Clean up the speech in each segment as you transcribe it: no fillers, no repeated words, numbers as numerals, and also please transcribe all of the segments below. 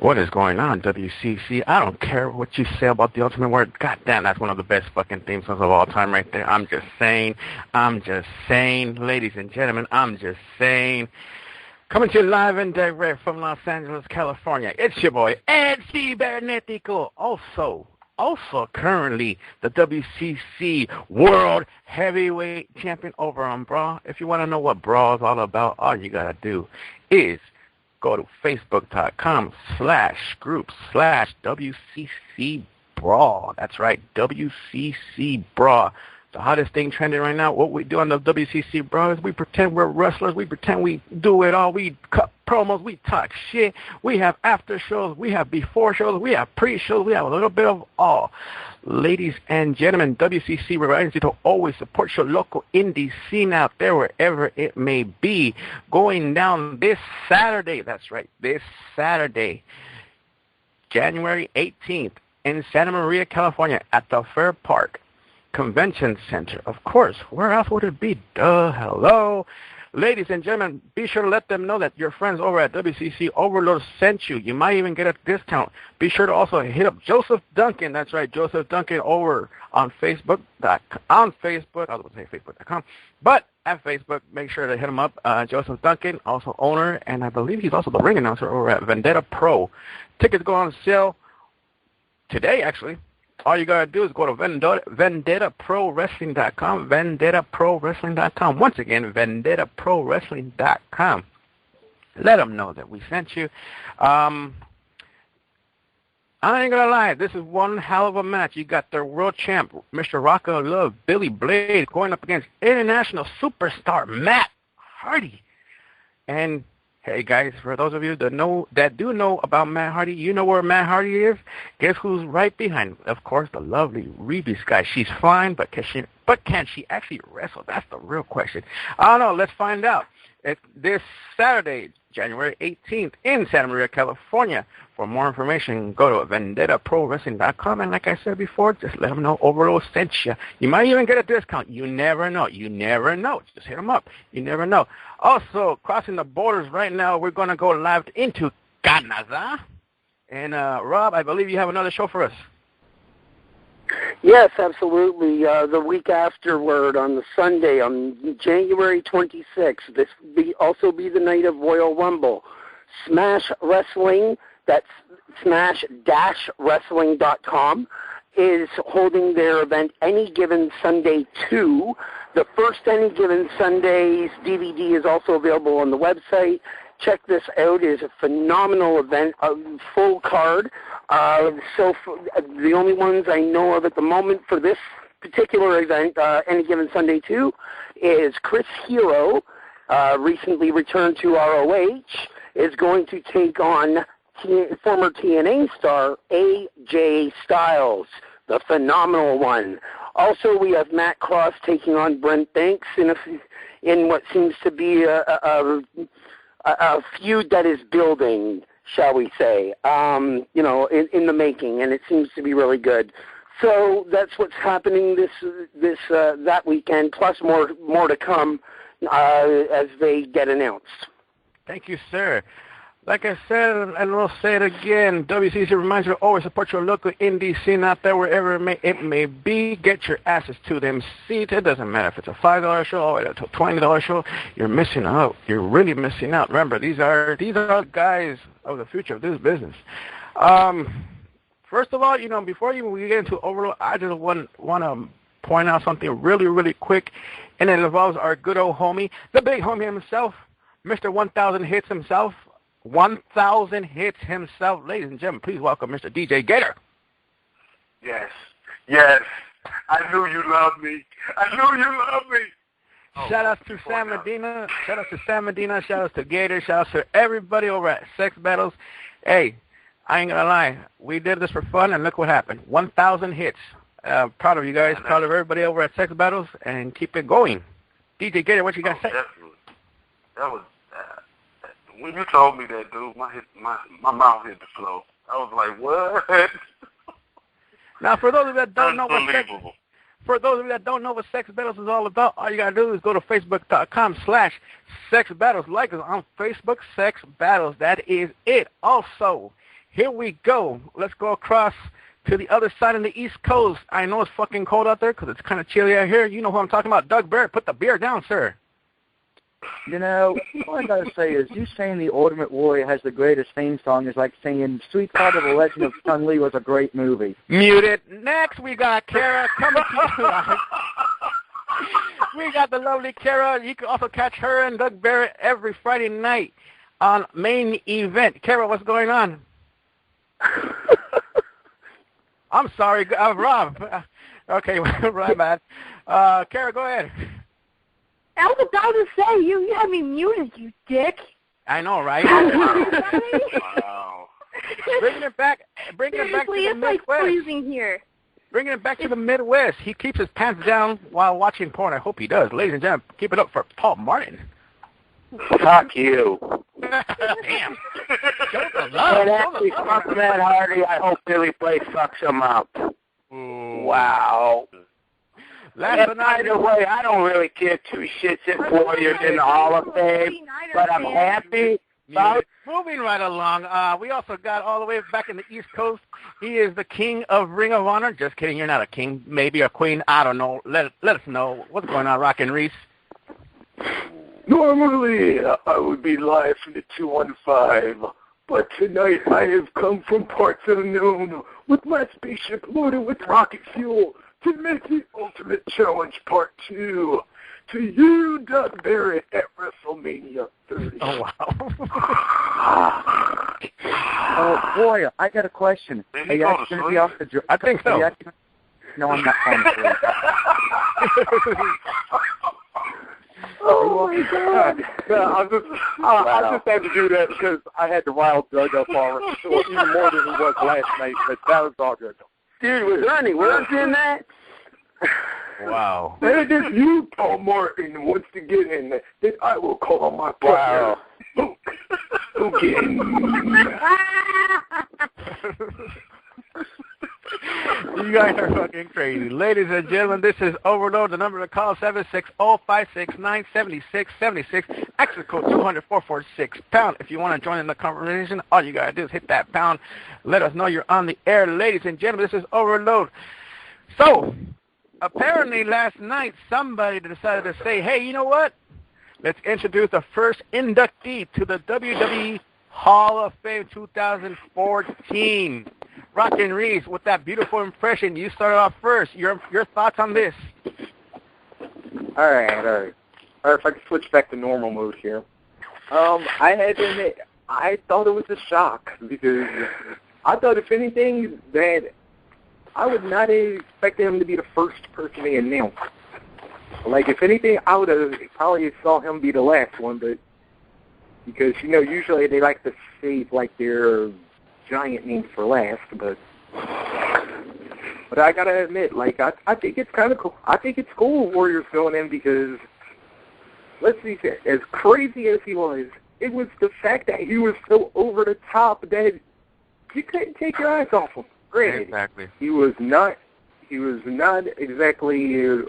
What is going on, WCC? I don't care what you say about the Ultimate Warrior. God damn, that's one of the best fucking theme songs of all time right there. I'm just saying, ladies and gentlemen, I'm just saying. Coming to you live and direct from Los Angeles, California. It's your boy, EL.CIBERNETICO. Also currently the WCC World Heavyweight Champion over on Brawl. If you want to know what Brawl is all about, all you got to do is go to facebook.com/group/WCC Brawl. That's right, WCC Brawl. The hottest thing trending right now, what we do on the WCC Brawl is we pretend we're wrestlers. We pretend we do it all. We cut promos. We talk shit. We have after shows. We have before shows. We have pre-shows. We have a little bit of all. Ladies and gentlemen, WCC reminds you to always support your local indie scene out there, wherever it may be. Going down this Saturday, that's right, this Saturday, January 18th, in Santa Maria, California, at the Fair Park Convention Center. Of course, where else would it be? Duh, hello. Ladies and gentlemen, be sure to let them know that your friends over at WCC Overload sent you. You might even get a discount. Be sure to also hit up Joseph Duncan. That's right, Joseph Duncan over on Facebook. I was going to say Facebook.com. But at Facebook, make sure to hit him up. Joseph Duncan, also owner, and I believe he's also the ring announcer over at Vendetta Pro. Tickets go on sale today, actually. All you got to do is go to VendettaProWrestling.com, VendettaProWrestling.com. Once again, VendettaProWrestling.com. Let them know that we sent you. I ain't going to lie. This is one hell of a match. You got the world champ, Mr. Rock of Love, Billy Blade, going up against international superstar Matt Hardy. And hey guys, for those of you that do know about Matt Hardy, you know where Matt Hardy is. Guess who's right behind him? Of course, the lovely Reby Sky. She's fine, but can she actually wrestle? That's the real question. I don't know. Let's find out. It's this Saturday, January 18th, in Santa Maria, California. For more information, go to VendettaProWrestling.com. And like I said before, just let them know Overload sent you. You might even get a discount. You never know. You never know. Just hit them up. You never know. Also, crossing the borders right now, we're going to go live into Canada. And, Rob, I believe you have another show for us. Yes, absolutely. The week afterward, on the Sunday, on January 26th, this will also be the night of Royal Rumble. Smash Wrestling, that's smash-wrestling.com, is holding their event Any Given Sunday 2. The first Any Given Sunday's DVD is also available on the website. Check this out. It is a phenomenal event, a full card. The only ones I know of at the moment for this particular event, Any Given Sunday 2, is Chris Hero, recently returned to ROH, is going to take on former TNA star AJ Styles, the phenomenal one. Also, we have Matt Cross taking on Brent Banks in what seems to be a feud that is building, shall we say, in the making, and it seems to be really good. So that's what's happening that weekend, plus more to come as they get announced. Thank you, sir. Like I said, and we'll say it again, WCC reminds you to always support your local indie scene out there, wherever it may be. Get your asses to them seats. It doesn't matter if it's a $5 show or a $20 show. You're missing out. You're really missing out. Remember, these are guys of the future of this business. First of all, before we get into Overload, I just want to point out something really, really quick, and it involves our good old homie, the big homie himself, Mr. 1,000 Hits himself. 1,000 Hits himself. Ladies and gentlemen, please welcome Mr. DJ Gator. Yes. I knew you loved me. Shout out to Sam Medina. Shout out to Gator. Shout out to everybody over at Sex Battles. Hey, I ain't gonna lie. We did this for fun, and look what happened. 1,000 hits. Proud of you guys. Proud of everybody over at Sex Battles, and keep it going. DJ Gator, what you got to say? Definitely. That was... when you told me that, dude, my mouth hit the floor. I was like, what? Now, for those of you that don't know what Sex Battles is all about, all you got to do is go to Facebook.com/Sex Battles. Like us on Facebook, Sex Battles. That is it. Also, here we go. Let's go across to the other side of the East Coast. I know it's fucking cold out there because it's kind of chilly out here. You know who I'm talking about. Doug Barrett, put the beer down, sir. You know, all I gotta say is you saying the Ultimate Warrior has the greatest theme song is like saying Street Fighter: The Legend of Chun-Li was a great movie. Muted. Next, we got Kara coming to you live. We got the lovely Kara. You can also catch her and Doug Barrett every Friday night on Main Event. Kara, what's going on? I'm sorry, Rob. Okay, right, man. Kara, go ahead. I was about to say, you had me muted, you dick. I know, right? Wow. Bringing it back to the It's Midwest. like freezing here. Bringing it back to the Midwest. He keeps his pants down while watching porn. I hope he does. Ladies and gentlemen, keep it up for Paul Martin. Fuck you. Damn. Show the And love. actually, fuck Matt Hardy. I hope Billy Blake fucks him up. Wow. And by the way, I don't really care two shits if Warriors in the Hall of Fame, but I'm happy about. Moving right along, we also got all the way back in the East Coast. He is the king of Ring of Honor. Just kidding, you're not a king, maybe a queen. I don't know. Let us know what's going on, Rockin' Reese. Normally, I would be live from the 215, but tonight I have come from parts unknown with my spaceship loaded with rocket fuel to make the Ultimate Challenge Part 2 to you, Doug Barrett, at WrestleMania 30. Oh, wow. Oh, boy, I got a question. Did Are he you go actually to going to be sleep? off the drug? I think so. No, I'm not going to. Oh, my God. I just had to do that because I had to rile Doug up already, even more than he was last night, but that was all good. Dude, was there any words in that? Wow. And if you, Paul Martin, wants to get in, then I will call my partner. Wow. Okay. You guys are fucking crazy. Ladies and gentlemen, this is Overload. The number to call 760-569-7676. Exit code 200-446-pound. If you want to join in the conversation, all you got to do is hit that pound. Let us know you're on the air. Ladies and gentlemen, this is Overload. So, apparently last night somebody decided to say, hey, you know what? Let's introduce the first inductee to the WWE Hall of Fame 2014. Rockin' Reese, with that beautiful impression, you started off first. Your thoughts on this? All right. If I could switch back to normal mode here. I had to admit, I thought it was a shock because I thought, if anything, that I would not expect him to be the first person they announced. Like, if anything, I would have probably saw him be the last one, but because, you know, usually they like to save, like, their giant names for last, but I gotta admit, like, I think it's kind of cool. I think it's cool Warriors going in because, let's see, as crazy as he was, it was the fact that he was so over the top that you couldn't take your eyes off him. Granted, Exactly. he was not exactly a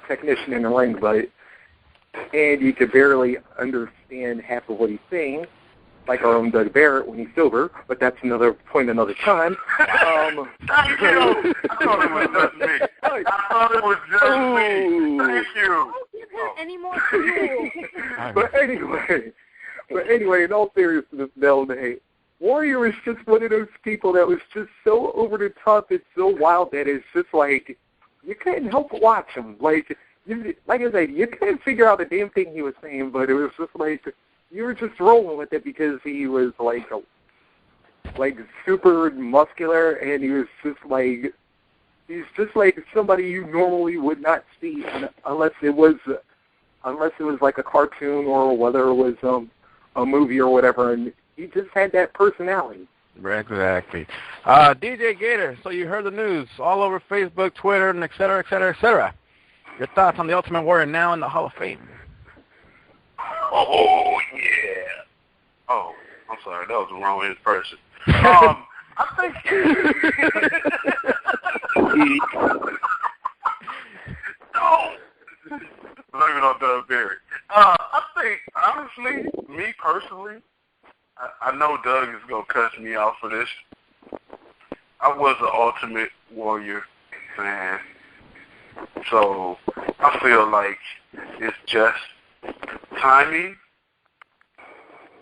technician in the ring, but and you could barely understand half of what he's saying, like our own Doug Barrett when he's sober, but that's another point another time. Thank you. I thought it was just me. Thank you. I don't give him any more fuel. But anyway, in all seriousness, Nell, Warrior is just one of those people that was just so over the top, it's so wild that it's just like, you couldn't help but watch him. Like I said, you couldn't figure out a damn thing he was saying, but it was just like, you were just rolling with it because he was like super muscular, and he was just like, he's just like somebody you normally would not see unless it was like a cartoon or whether it was a movie or whatever, and he just had that personality. Exactly. DJ Gator, so you heard the news all over Facebook, Twitter, and et cetera, et cetera, et cetera. Your thoughts on the Ultimate Warrior now in the Hall of Fame? Oh, yeah. Oh, I'm sorry. That was the wrong person. I think... No. Blame it on Doug Barrett. I think, honestly, me personally, I know Doug is going to cuss me off for this. I was an Ultimate Warrior fan, so I feel like it's just timing.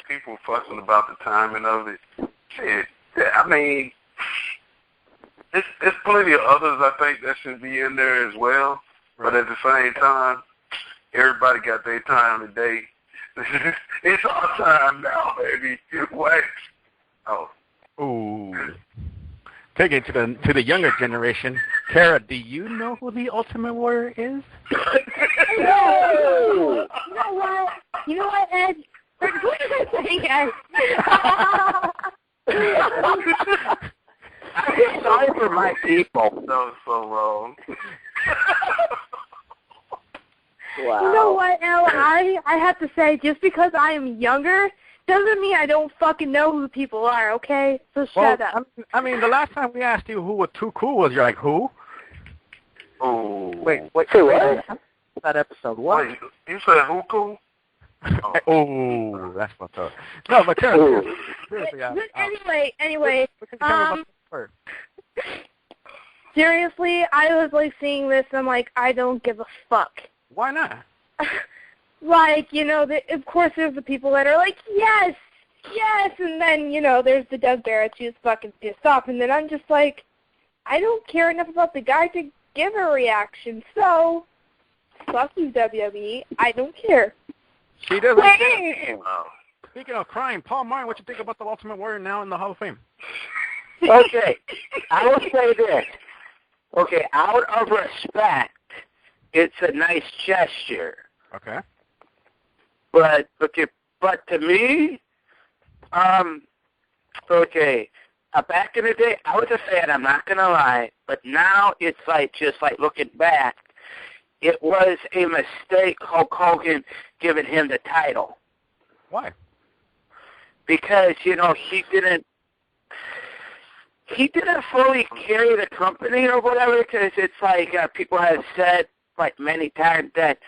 People fussing about the timing of it. Shit, I mean, it's plenty of others I think that should be in there as well, but at the same time, everybody got their time today. It's our time now, baby. What? Oh. Ooh. Take it to the younger generation. Kara, do you know who the Ultimate Warrior is? No. You know what, Ed? What did I say, Ed? I'm sorry for my people. That was so wrong. Wow. You know what, Elle? I have to say, just because I am younger doesn't mean I don't fucking know who the people are, okay? So shut up. I mean, the last time we asked you who was too cool was you're like, who? Oh. Wait, Say what? that episode. What? Wait, you said who cool? Oh, that's what's up. No, but seriously, Anyway, seriously, I was like seeing this and I'm like, I don't give a fuck. Why not? Like, you know, of course there's the people that are like, yes, and then, you know, there's the Doug Barretts who's fucking pissed off, and then I'm just like, I don't care enough about the guy to give a reaction, so fuck you, WWE. I don't care. She doesn't care. Speaking of crying, Paul Martin, what you think about the Ultimate Warrior now in the Hall of Fame? Okay, I will say this. Okay, out of respect, it's a nice gesture. Okay. But to me, back in the day, I was a fan, I'm not going to lie, but now it's like, just like looking back, it was a mistake, Hulk Hogan giving him the title. Why? Because, you know, he didn't fully carry the company or whatever, because it's like people have said, like, many times that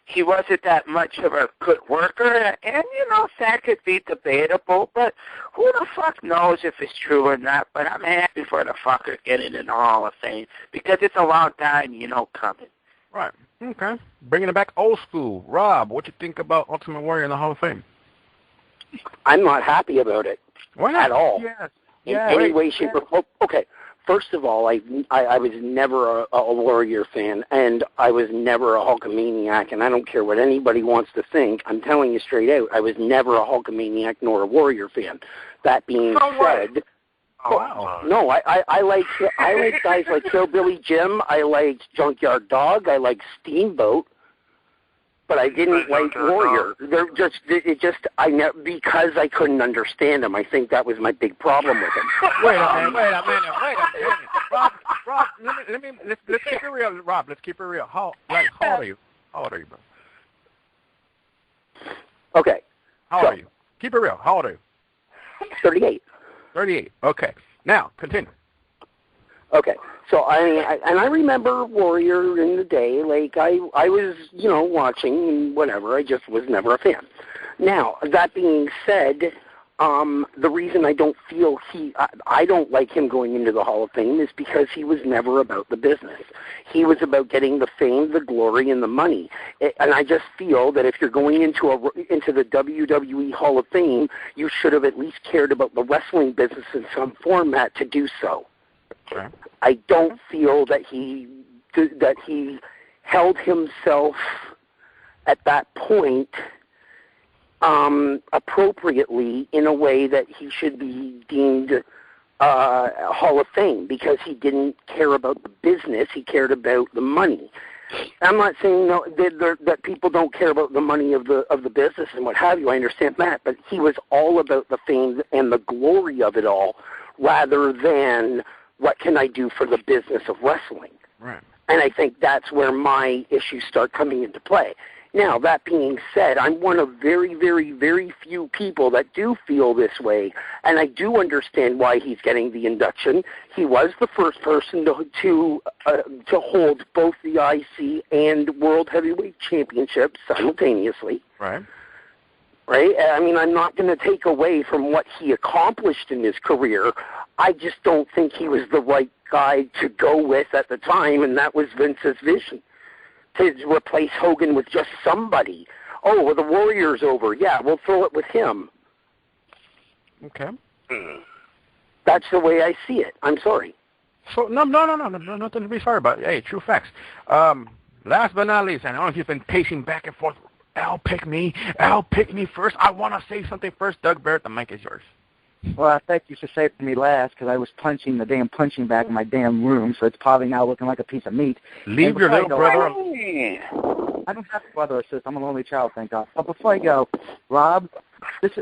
he wasn't that much of a good worker, and, you know, that could be debatable, but who the fuck knows if it's true or not, but I'm happy for the fucker getting in the Hall of Fame, because it's a long time, you know, coming. Right. Okay. Bringing it back old school. Rob, what you think about Ultimate Warrior in the Hall of Fame? I'm not happy about it. Why not? At all. Yes. In any way, shape, or form. Okay. First of all, I was never a Warrior fan, and I was never a Hulkamaniac, and I don't care what anybody wants to think. I'm telling you straight out, I was never a Hulkamaniac nor a Warrior fan. That being said, no, I like guys like Hillbilly Jim. I liked Junkyard Dog. I liked Steamboat. But I didn't like Warrior. Because I couldn't understand him. I think that was my big problem with him. Wait a minute. Rob, let's keep it real. Rob, let's keep it real. How old are you? How old are you, bro? Okay. How old are you? Keep it real. How old are you? 38. 38. Okay. Now, continue. Okay. So, I remember Warrior in the day, like, I was, you know, watching and whatever, I just was never a fan. Now, that being said, the reason I don't feel I don't like him going into the Hall of Fame is because he was never about the business. He was about getting the fame, the glory, and the money. And I just feel that if you're going into the WWE Hall of Fame, you should have at least cared about the wrestling business in some format to do so. Okay. I don't feel that he held himself at that point appropriately in a way that he should be deemed Hall of Fame, because he didn't care about the business, he cared about the money. I'm not saying that people don't care about the money of the business and what have you. I understand that, but he was all about the fame and the glory of it all, rather than what can I do for the business of wrestling. Right. And I think that's where my issues start coming into play. Now, that being said, I'm one of very, very, very few people that do feel this way, and I do understand why he's getting the induction. He was the first person to hold both the IC and World Heavyweight Championships simultaneously. Right. right? I mean, I'm not going to take away from what he accomplished in his career. I just don't think he was the right guy to go with at the time, and that was Vince's vision, to replace Hogan with just somebody. Oh, well, the Warrior's over. Yeah, we'll throw it with him. Okay. That's the way I see it. I'm sorry. So, no, nothing to be sorry about. Hey, true facts. Last but not least, and I don't know if you've been pacing back and forth. Al, pick me first. I want to say something first. Doug Barrett, the mic is yours. Well, I think you should say it to me last because I was punching the damn punching bag in my damn room, so it's probably now looking like a piece of meat. Leave your little brother. I don't have a brother or sister. I'm a lonely child, thank God. But before I go, Rob,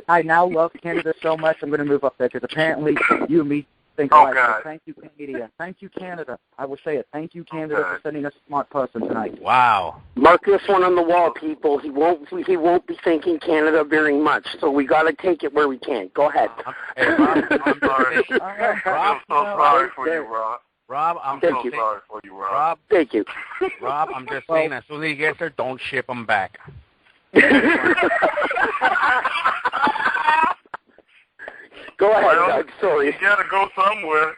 I now love Canada so much, I'm going to move up there because apparently you and me think alike. So thank you, Canada. Thank you, Canada. I will say it. Thank you, Canada, for sending us a smart person tonight. Wow. Mark this one on the wall, people. He won't be thanking Canada very much, so we got to take it where we can. Go ahead. Hey, Rob, I'm sorry. I'm so sorry for you, Rob. Rob, I'm so sorry for you, Rob. Thank you. Rob, I'm just saying, as soon as he gets there, don't ship him back. Go ahead, Doug. Sorry. You got to go somewhere.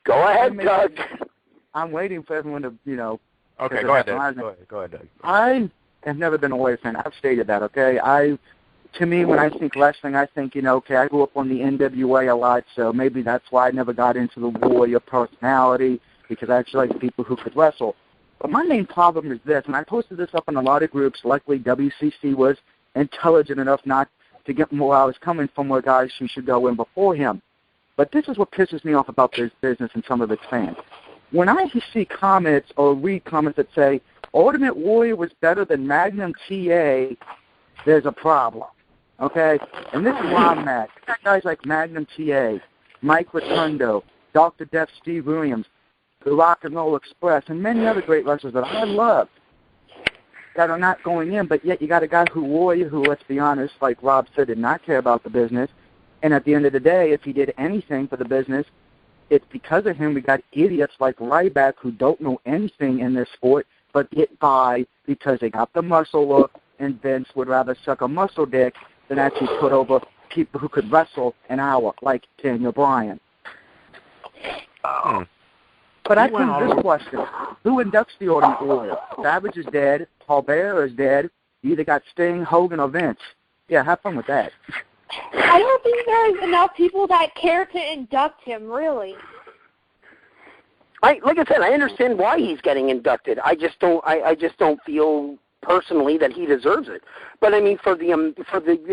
Go ahead, Doug. I'm waiting for everyone to, Okay, go ahead, Doug. Go ahead, Doug. I have never been a Warrior fan. I've stated that, okay? To me, when I think wrestling, I think, I grew up on the NWA a lot, so maybe that's why I never got into the Warrior personality, because I actually like people who could wrestle. But my main problem is this, and I posted this up in a lot of groups. Luckily, WCC was intelligent enough not to get where I was coming from, where guys who should go in before him. But this is what pisses me off about this business and some of its fans. When I see comments or read comments that say, Ultimate Warrior was better than Magnum TA, there's a problem, okay? And this is why I'm mad. You got guys like Magnum TA, Mike Rotundo, Dr. Death Steve Williams, the Rock and Roll Express, and many other great wrestlers that I love that are not going in, but yet you got a guy Warrior who, let's be honest, like Rob said, did not care about the business. And at the end of the day, if he did anything for the business, it's because of him. We got idiots like Ryback who don't know anything in this sport, but get by because they got the muscle look, and Vince would rather suck a muscle dick than actually put over people who could wrestle an hour, like Daniel Bryan. But I think this question, who inducts the Ultimate Warrior? Savage is dead. Paul Bearer is dead. You either got Sting, Hogan, or Vince. Yeah, have fun with that. I don't think there's enough people that care to induct him, really. Like I said, I understand why he's getting inducted. I just don't feel personally that he deserves it. But I mean, for the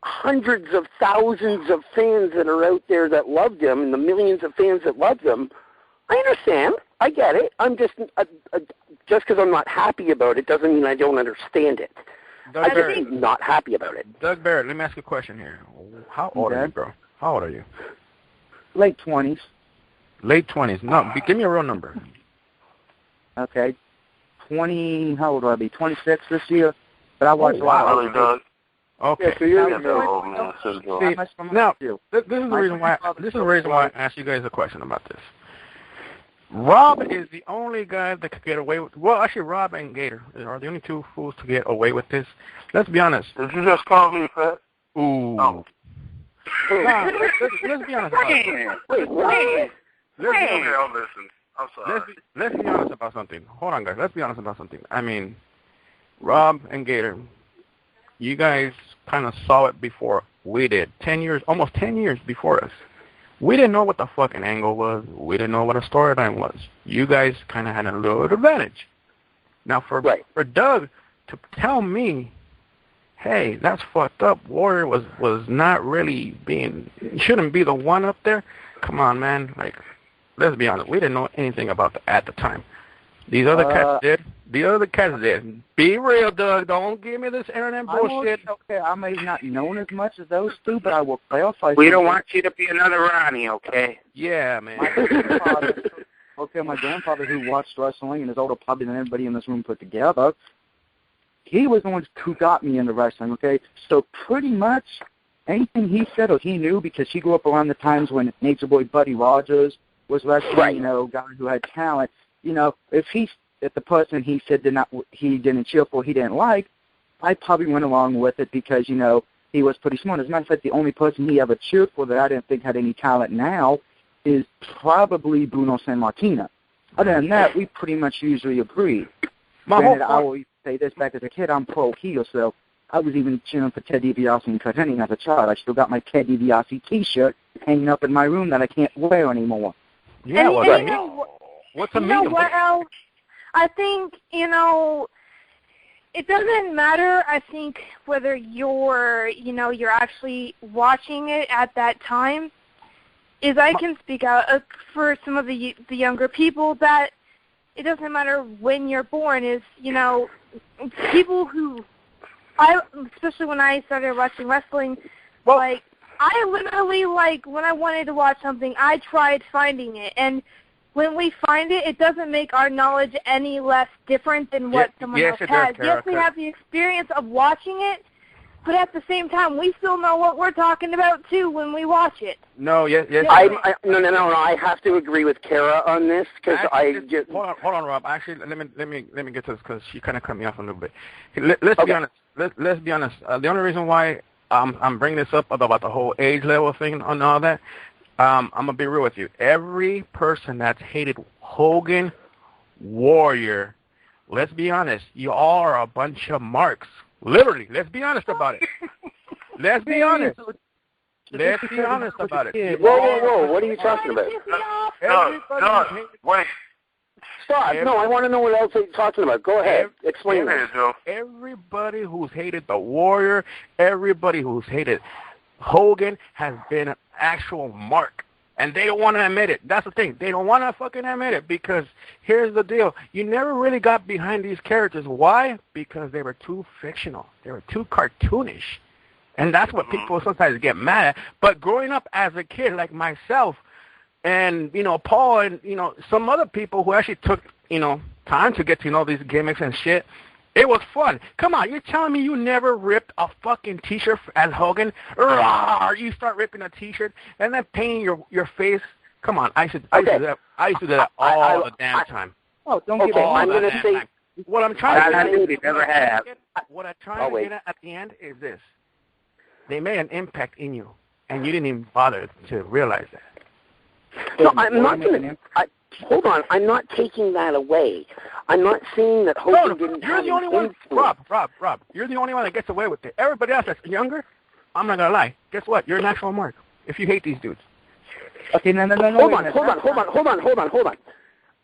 hundreds of thousands of fans that are out there that loved him, and the millions of fans that loved him, I understand. I get it. I'm just because I'm not happy about it doesn't mean I don't understand it. I'm just not happy about it. Doug Barrett, let me ask you a question here. How old are you, bro? How old are you? Late 20s. Late 20s. No, give me a real number. Okay. 20, how old will I be? 26 this year. But I watched a lot of really, Doug. Okay. Yeah, so you're old, man. Now, this is the reason why I asked you guys a question about this. Rob is the only guy that could get away with. Well, actually, Rob and Gator are the only two fools to get away with this. Let's be honest. Did you just call me fat? Ooh. Oh. Nah, let's be honest about it. Okay, I'll listen. I'm sorry. Let's be honest about something. Hold on, guys. Let's be honest about something. I mean, Rob and Gator, you guys kind of saw it before we did. Almost 10 years before us. We didn't know what the fucking angle was. We didn't know what a storyline was. You guys kind of had a little advantage. Now, for Doug to tell me, hey, that's fucked up, Warrior was not really shouldn't be the one up there. Come on, man. Like, let's be honest. We didn't know anything about that at the time. These other cats did. The other cats did. Be real, Doug. Don't give me this internet bullshit. Okay, I may not know as much as those two, but I will clarify. We don't want you to be another Ronnie, okay? Yeah, man. My grandfather who watched wrestling and is older probably than everybody in this room put together, he was the one who got me into wrestling, okay? So pretty much anything he said or he knew, because he grew up around the times when Nature Boy Buddy Rogers was wrestling, guy who had talent. If he if the person he said he didn't cheer for, he didn't like, I probably went along with it because, you know, he was pretty smart. As a matter of fact, the only person he ever cheered for that I didn't think had any talent now is probably Bruno Sammartino. Other than that, we pretty much usually agree. Granted, I always say this, back as a kid, I'm pro-heel, so I was even cheering for Ted DiBiase and Kurt Hennig as a child. I still got my Ted DiBiase T-shirt hanging up in my room that I can't wear anymore. Yeah, what's a mean? You know what, Al? I think, you know, it doesn't matter, I think, whether you're actually watching it at that time. Is I can speak out for some of the younger people that it doesn't matter when you're born. Is, you know, people who, especially when I started watching wrestling, like, I literally, like, when I wanted to watch something, I tried finding it. And when we find it, it doesn't make our knowledge any less different than what someone else has. Yes, we have the experience of watching it, but at the same time, we still know what we're talking about, too, when we watch it. No, yes. No, I have to agree with Kara on this, because Hold on, Rob. Actually, let me get to this, because she kind of cut me off a little bit. Let's be honest. Let's be honest. The only reason why I'm bringing this up about the whole age level thing and all that, I'm going to be real with you. Every person that's hated Hogan, Warrior, let's be honest, you all are a bunch of marks. Literally, let's be honest about it. Let's be honest. Let's be honest about it. Whoa, what are you talking about? Wait. Stop. No, I want to know what else you're talking about. Go ahead. Explain that. Everybody who's hated the Warrior, everybody who's hated Hogan has been an actual mark. And they don't want to admit it. That's the thing. They don't want to fucking admit it because here's the deal. You never really got behind these characters. Why? Because they were too fictional. They were too cartoonish. And that's what people sometimes get mad at. But growing up as a kid like myself and, you know, Paul and, you know, some other people who actually took, you know, time to get to know these gimmicks and shit, it was fun. Come on, you're telling me you never ripped a fucking T-shirt at Hogan? You start ripping a T-shirt and then painting your face. Come on, I used to do that all the damn time. Oh, don't get me wrong. I'm going to say what I'm trying to say. Never have. What I'm trying to get at the end is this: they made an impact in you, and you didn't even bother to realize that. No, I'm not going to. Hold on, I'm not taking that away. I'm not saying that Hogan didn't have the only one. Rob, you're the only one that gets away with it. Everybody else that's younger, I'm not gonna lie. Guess what? You're an actual mark. If you hate these dudes. Okay, no. Hold on.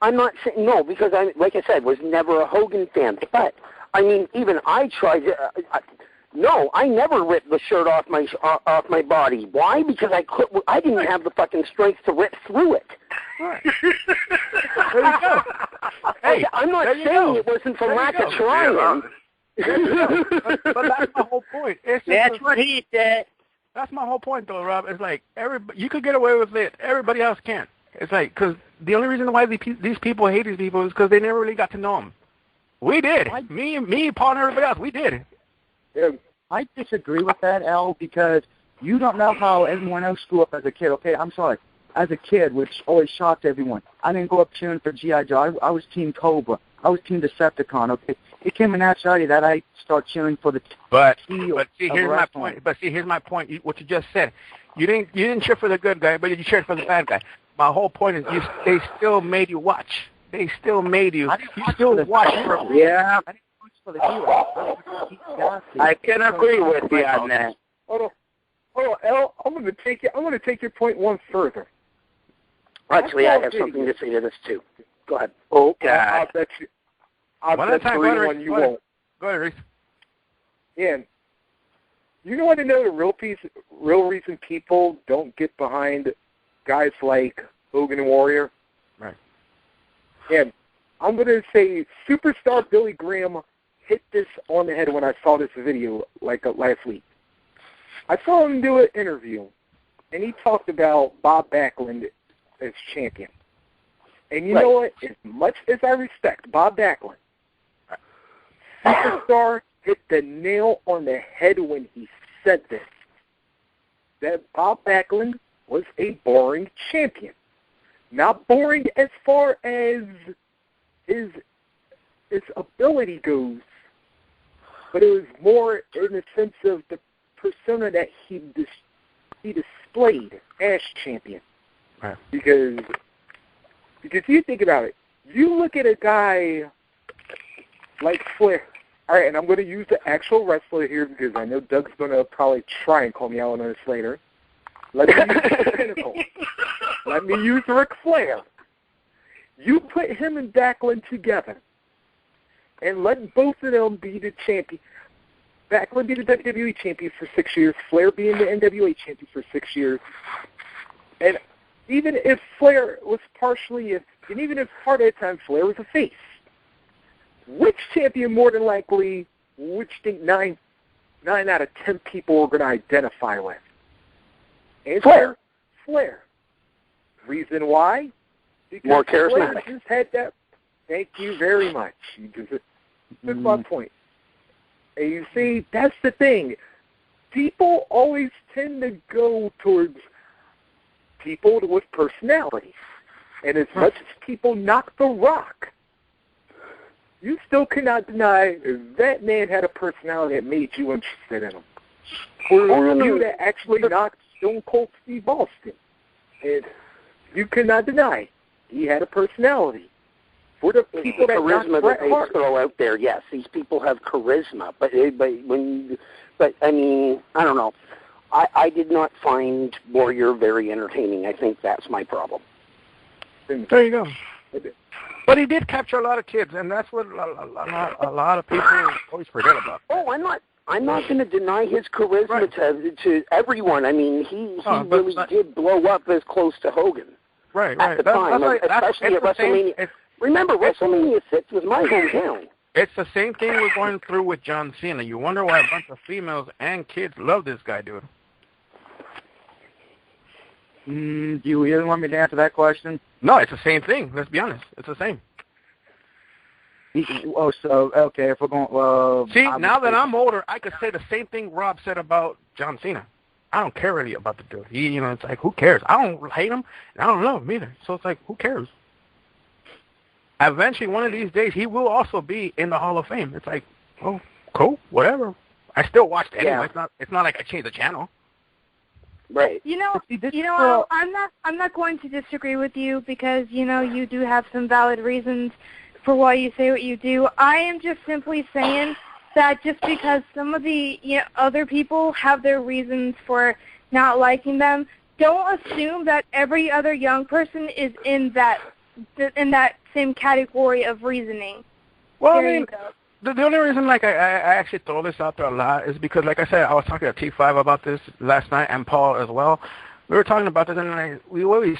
I'm not saying no because like I said, was never a Hogan fan. But I mean, even I tried. No, I never ripped the shirt off my body. Why? Because I didn't have the fucking strength to rip through it. Right. There you go. Hey, I'm not saying it wasn't for lack of trying. But that's my whole point. That's what he said. That's my whole point, though, Rob. It's like you could get away with it. Everybody else can't. It's like because the only reason why these people hate these people is because they never really got to know them. We did. Me, Paul, and everybody else. We did. I disagree with that, Al, because you don't know how everyone else grew up as a kid. Okay, I'm sorry. As a kid, which always shocked everyone, I didn't grow up cheering for G.I. Joe. I was Team Cobra. I was Team Decepticon. Okay, it came in naturality that I start cheering for the. But see, here's my point. Here's my point. What you just said, you didn't cheer for the good guy, but you cheered for the bad guy. My whole point is, they still made you watch. They still made you. You still watch. Yeah. I didn't watch for the hero. I can agree with you on that. Hold on, Al. I'm going to take your point one further. Actually, I have something to say to this too. Go ahead. Oh God! I'll bet you. I'll bet you one you won't. Go ahead, Reese. Yeah. You want to know the real reason people don't get behind guys like Hogan and Warrior? Right. And I'm going to say superstar Billy Graham hit this on the head when I saw this video last week. I saw him do an interview, and he talked about Bob Backlund as champion. And you know what? As much as I respect Bob Backlund, superstar hit the nail on the head when he said this. That Bob Backlund was a boring champion. Not boring as far as his its ability goes, but it was more in the sense of the persona that he displayed as champion. Right. Because you think about it, you look at a guy like Flair. All right, and I'm going to use the actual wrestler here because I know Doug's going to probably try and call me out on this later. Let me use the Pinnacle. Let me use Ric Flair. You put him and Backlund together and let both of them be the champion. Backlund be the WWE champion for 6 years, Flair being the NWA champion for 6 years. And even if Flair was even if part of the time Flair was a face, which champion more than likely, which think 9 out of 10 people are going to identify with? And Flair. Reason why? Because more charismatic. Flair just had that. Thank you very much. You just took my point. And you see, that's the thing. People always tend to go towards people with personalities. And as much as people knock The Rock, you still cannot deny that man had a personality that made you interested in him. For you that actually knocked Stone Cold Steve Austin, and you cannot deny he had a personality. For the people that charisma Bret that they Hart, throw out there, yes, these people have charisma. But I mean, I don't know. I did not find Warrior very entertaining. I think that's my problem. There you go. But he did capture a lot of kids, and that's what a lot of people always forget about. Oh, I'm not going to deny his charisma to everyone. I mean, he really did blow up as close to Hogan. Right. At the time, especially at WrestleMania. Remember, WrestleMania 6 was my hometown. It's the same thing we're going through with John Cena. You wonder why a bunch of females and kids love this guy, dude. Do you really want me to answer that question? No, it's the same thing. Let's be honest. It's the same. Okay, if we're going... See, now that I'm older, I could say the same thing Rob said about John Cena. I don't care really about the dude. It's like, who cares? I don't hate him, and I don't love him either. So it's like, who cares? Eventually, one of these days, he will also be in the Hall of Fame. It's like, oh, cool, whatever. I still watched it anyway. It's not like I changed the channel. Right. I'm not going to disagree with you because, you do have some valid reasons for why you say what you do. I am just simply saying that just because some of the other people have their reasons for not liking them, don't assume that every other young person is in that same category of reasoning. Well, the only reason, I actually throw this out there a lot is because, like I said, I was talking to T5 about this last night and Paul as well. We were talking about this, and we always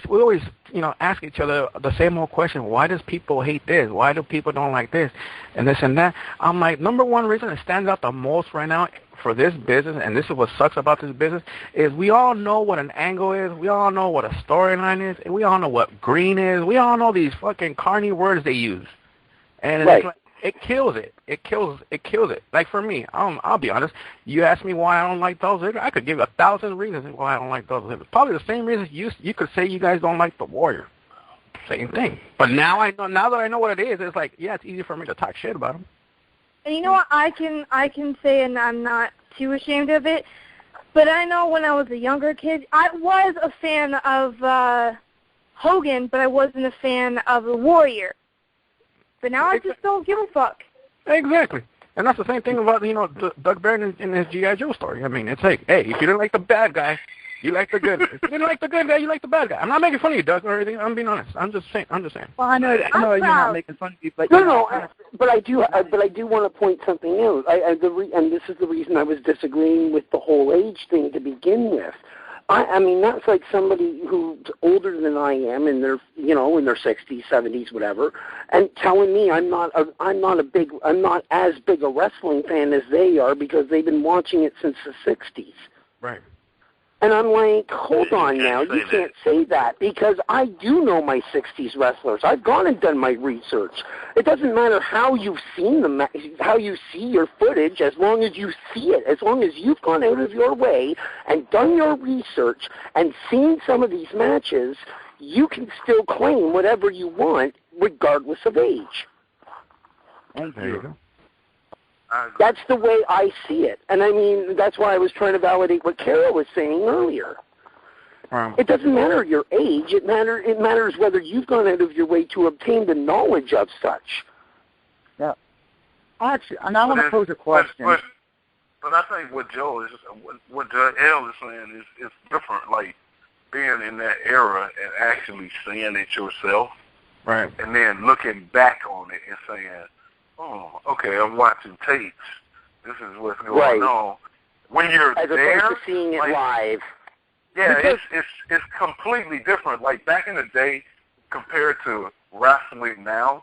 ask each other the same old question: why does people hate this? Why do people don't like this, and this and that? I'm like, number one reason it stands out the most right now for this business, and this is what sucks about this business, is we all know what an angle is, we all know what a storyline is, and we all know what green is. We all know these fucking carny words they use, and it's like, it kills it. It kills it. Like for me, I'll be honest. You ask me why I don't like Dolph Ziggler, I could give 1,000 reasons why I don't like Dolph Ziggler. Probably the same reasons you could say you guys don't like the Warrior. Same thing. But now that I know what it is, it's like, yeah, it's easy for me to talk shit about him. And you know what? I can say, and I'm not too ashamed of it. But I know when I was a younger kid, I was a fan of Hogan, but I wasn't a fan of the Warrior. But now I just don't give a fuck. Exactly. And that's the same thing about, Doug Barron in his G.I. Joe story. I mean, it's like, hey, if you didn't like the bad guy, you like the good. If you didn't like the good guy, you like the bad guy. I'm not making fun of you, Doug, or anything. I'm being honest. I'm just saying. Well, I know you're not making fun of you, but... But I do want to point something out. And this is the reason I was disagreeing with the whole age thing to begin with. I mean, that's like somebody who's older than I am, and they're, in their 60s, 70s, whatever, and telling me I'm not as big a wrestling fan as they are because they've been watching it since the 60s. Right. And I'm like, hold on now, you can't say that because I do know my 60s wrestlers. I've gone and done my research. It doesn't matter how you've seen them, how you see your footage, as long as you see it, as long as you've gone out of your way and done your research and seen some of these matches, you can still claim whatever you want regardless of age. Thank There you you. go. I agree. That's the way I see it. And I mean, that's why I was trying to validate what Carol was saying earlier. It doesn't matter your age. It matters whether you've gone out of your way to obtain the knowledge of such. Yeah. Actually, and I want to pose a question. But I think what Joe is, what L is saying is different. Like being in that era and actually seeing it yourself, Right. and then looking back on it and saying, "Oh, okay, I'm watching tapes. This is what's going on." When you're as there, opposed to seeing it live. Yeah, it's completely different. Like back in the day, compared to wrestling now,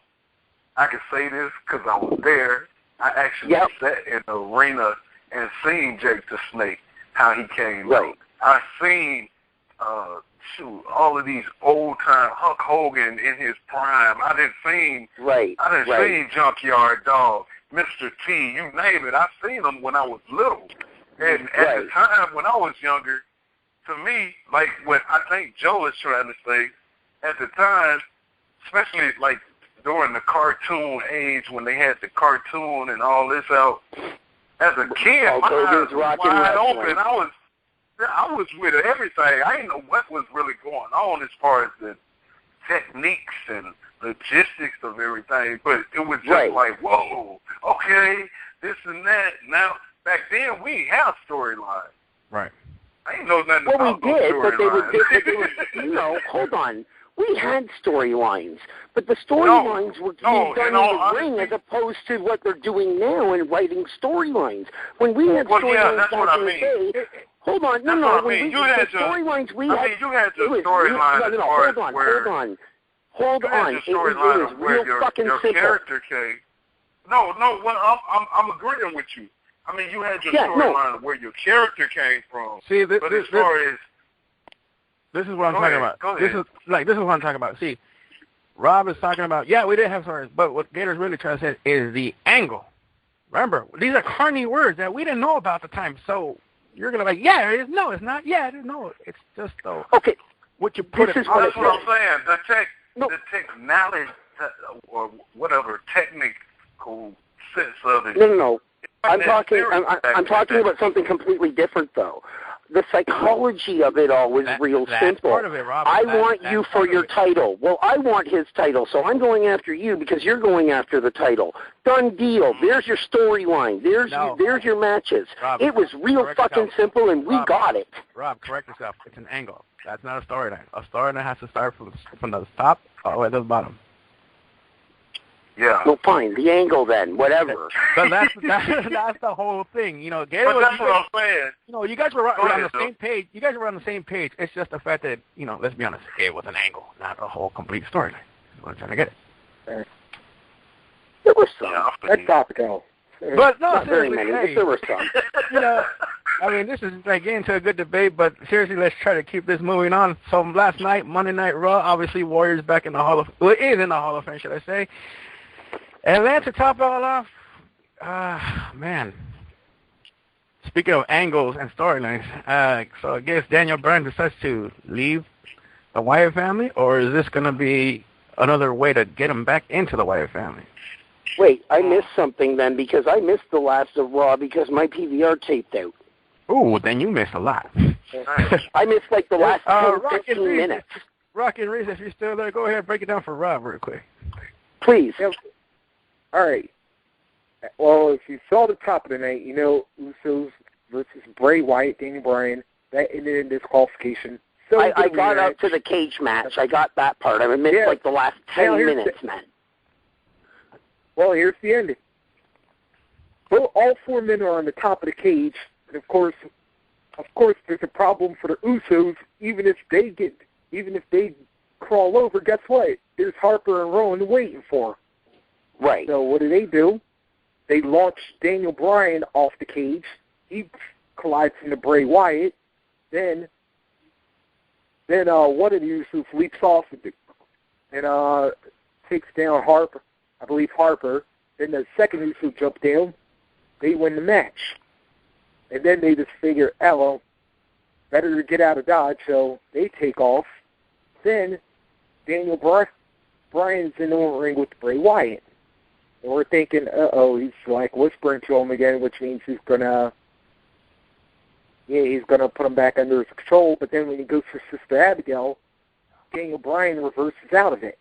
I can say this because I was there. I actually sat in the arena and seen Jake the Snake, how he came out. I seen all of these old time Hulk Hogan in his prime. I didn't seen Junkyard Dog, Mr. T, you name it. I seen them when I was little. And at the time when I was younger, to me, like what I think Joe is trying to say, at the time, especially like during the cartoon age when they had the cartoon and all this out, as a kid, my eyes were wide open. I was with everything. I didn't know what was really going on as far as the techniques and logistics of everything, but it was just like, whoa, okay, this and that. Now, back then, we didn't have storylines. Right. I didn't know nothing well, about we did, those but they storylines. were, no, hold on. We had storylines, but the storylines were being done in the ring as opposed to what they're doing now in writing storylines. When we had storylines back in the day, hold on, the storylines we had, you had the storyline as far as where... Hold on. It was real fucking simple. Character came. No, well, I'm agreeing with you. I mean, you had your storyline where your character came from. See, but as far as... This is what I'm talking about. This is what I'm talking about. See, Rob is talking about, we did have stories, but what Gator's really trying to say is the angle. Remember, these are carny words that we didn't know about at the time, so you're going to be like, yeah, it is. No, it's not. Yeah, it is. No, it's just, okay. What you put That's what I'm saying. The technology, or whatever technical sense of it. No. I'm talking about something completely different, though. The psychology of it all was real simple. Part of it, Rob. I want you for your title. Well, I want his title, so I'm going after you because you're going after the title. Done deal. There's your storyline. There's your matches. Rob, it was real fucking simple, and we got it. Rob, correct yourself. It's an angle. That's not a storyline. A storyline has to start from the top all the way to the bottom. Yeah. Well, fine. The angle then, whatever. But that's the whole thing. You know, Gator. But that's what I'm saying. You know, you guys were on the same page. You guys were on the same page. It's just the fact that, you know, let's be honest, it was an angle, not a whole complete storyline. That's what I'm trying to get it. There were some. That's topical. But no, not very many. But there were some. You know, I mean, this is like getting to a good debate, but seriously, let's try to keep this moving on. So last night, Monday Night Raw, obviously Warriors back in the Hall of Fame, should I say. And to top it all off, man, speaking of angles and storylines, so I guess Daniel Bryan decides to leave the Wyatt family, or is this going to be another way to get him back into the Wyatt family? Wait, I missed something then because I missed the last of Raw because my PVR taped out. Ooh, then you missed a lot. I missed like the last 10, 15 minutes. Rocky and Reese, if you're still there, go ahead, break it down for Rob real quick. Please. All right. Well, if you saw the top of the night, you know, Usos versus Bray Wyatt, Daniel Bryan, that ended in disqualification. So I got up to the cage match. I got that part. I missed like the last 10 minutes, man. Well, here's the ending. Well, all four men are on the top of the cage, and of course, there's a problem for the Usos. Even if they crawl over, guess what? There's Harper and Rowan waiting for them. Right. So what do? They launch Daniel Bryan off the cage. He collides into Bray Wyatt. Then one of the Usos leaps off and takes down Harper. I believe Harper. Then the second Uso jump down. They win the match. And then they just figure, well, better to get out of Dodge, so they take off. Then Daniel Bryan's in the ring with Bray Wyatt. we're thinking, uh-oh, he's like whispering to him again, which means he's gonna put him back under his control. But then when he goes for Sister Abigail, Daniel Bryan reverses out of it.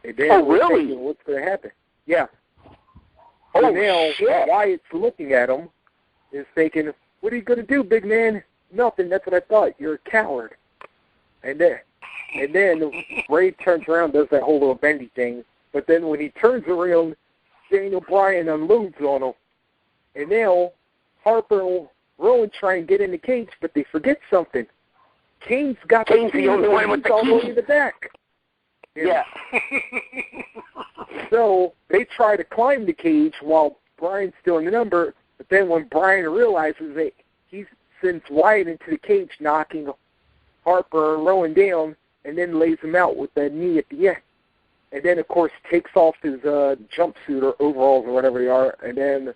And then really? Thinking, what's gonna happen? Yeah. Oh, so now shit. Wyatt's looking at him, is thinking, what are you gonna do, big man? Nothing. That's what I thought. You're a coward. And then Ray turns around, does that whole little bendy thing. But then when he turns around, Daniel Bryan unloads on him. And now Harper and Rowan try and get in the cage, but they forget something. Kane's got the only one with the all the way key. in the back. Yeah. So they try to climb the cage while Bryan's still in the number. But then when Bryan realizes that he sends Wyatt into the cage, knocking Harper and Rowan down, and then lays him out with that knee at the end. And then, of course, takes off his jumpsuit or overalls or whatever they are. And then, of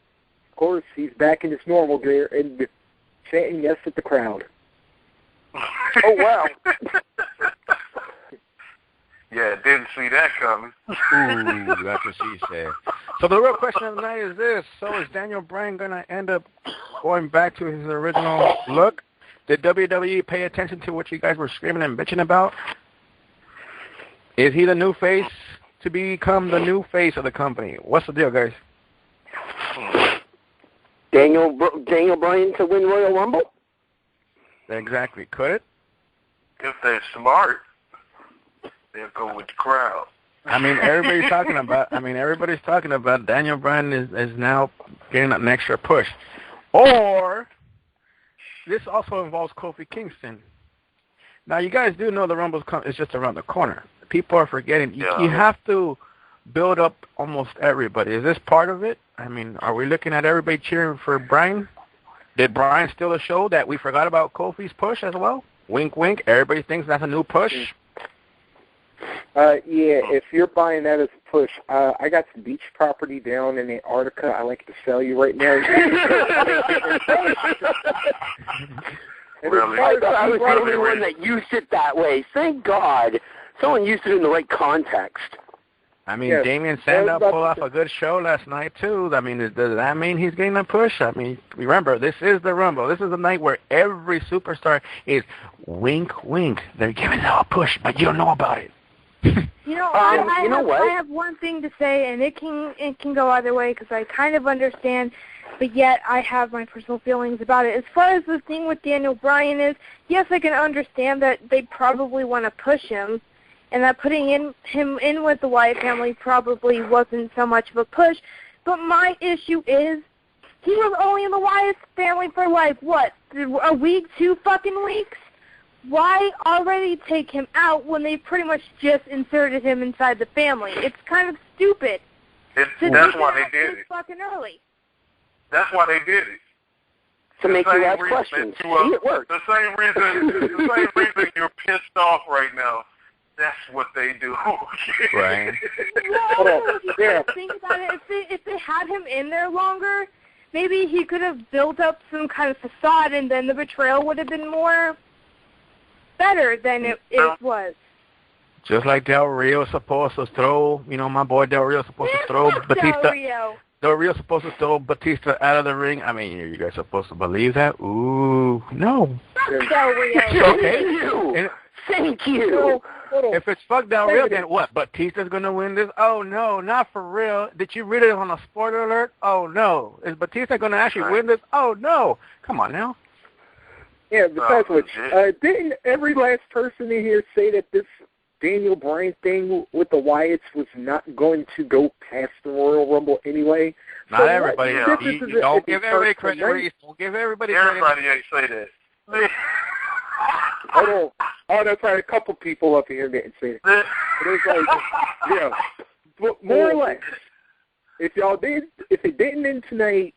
course, he's back in his normal gear and chanting yes at the crowd. Oh, wow. Yeah, didn't see that coming. Ooh, that's what she said. So the real question of the night is this. So is Daniel Bryan going to end up going back to his original look? Did WWE pay attention to what you guys were screaming and bitching about? Is he the new face to become the new face of the company? What's the deal, guys? Daniel Bryan to win Royal Rumble? Exactly. Could it? If they're smart, they'll go with the crowd. I mean, everybody's talking about Daniel Bryan is now getting an extra push. Or this also involves Kofi Kingston. Now, you guys do know the Rumble is just around the corner. People are forgetting. You have to build up almost everybody. Is this part of it? I mean, are we looking at everybody cheering for Bryan? Did Bryan steal a show that we forgot about Kofi's push as well? Wink, wink. Everybody thinks that's a new push. Yeah, if you're buying that as a push, I got some beach property down in Antarctica I like to sell you right now. Really? I thought I was the only one that used it that way. Thank God. Someone used it in the right context. I mean, yes. Damian Sandow pulled off a good show last night, too. I mean, does that mean he's getting a push? I mean, remember, this is the Rumble. This is the night where every superstar is wink, wink. They're giving them a push, but you don't know about it. I have one thing to say, and it can go either way because I kind of understand, but yet I have my personal feelings about it. As far as the thing with Daniel Bryan is, yes, I can understand that they probably want to push him, and that putting him in with the Wyatt family probably wasn't so much of a push. But my issue is he was only in the Wyatt family for like, what, a week, 2 fucking weeks? Why already take him out when they pretty much just inserted him inside the family? It's kind of stupid. That's why they did it. Fucking early. That's why they did it. To make you ask questions. See, it worked. The same reason you're pissed off right now. That's what they do. Right. Well, think about it. If they had him in there longer, maybe he could have built up some kind of facade, and then the betrayal would have been more better than it was. Just like Del Rio's supposed to throw, my boy Del Rio's supposed to throw Batista. Del Rio's supposed to throw Batista out of the ring. I mean, are you guys supposed to believe that? Ooh, no. Del Rio. Okay. Thank you. If it's fuck Del Rio, then what? Batista's going to win this? Oh, no, not for real. Did you read it on a spoiler alert? Oh, no. Is Batista going to actually win this? Oh, no. Come on now. Yeah, besides which, didn't every last person in here say that this Daniel Bryan thing with the Wyatts was not going to go past the Royal Rumble anyway? Not so everybody. Don't give everybody credit, Reese. Don't give everybody credit. Everybody ain't say that. Oh, that's right. A couple people up here didn't say it. But it's like, yeah, but more or less. If it didn't end tonight,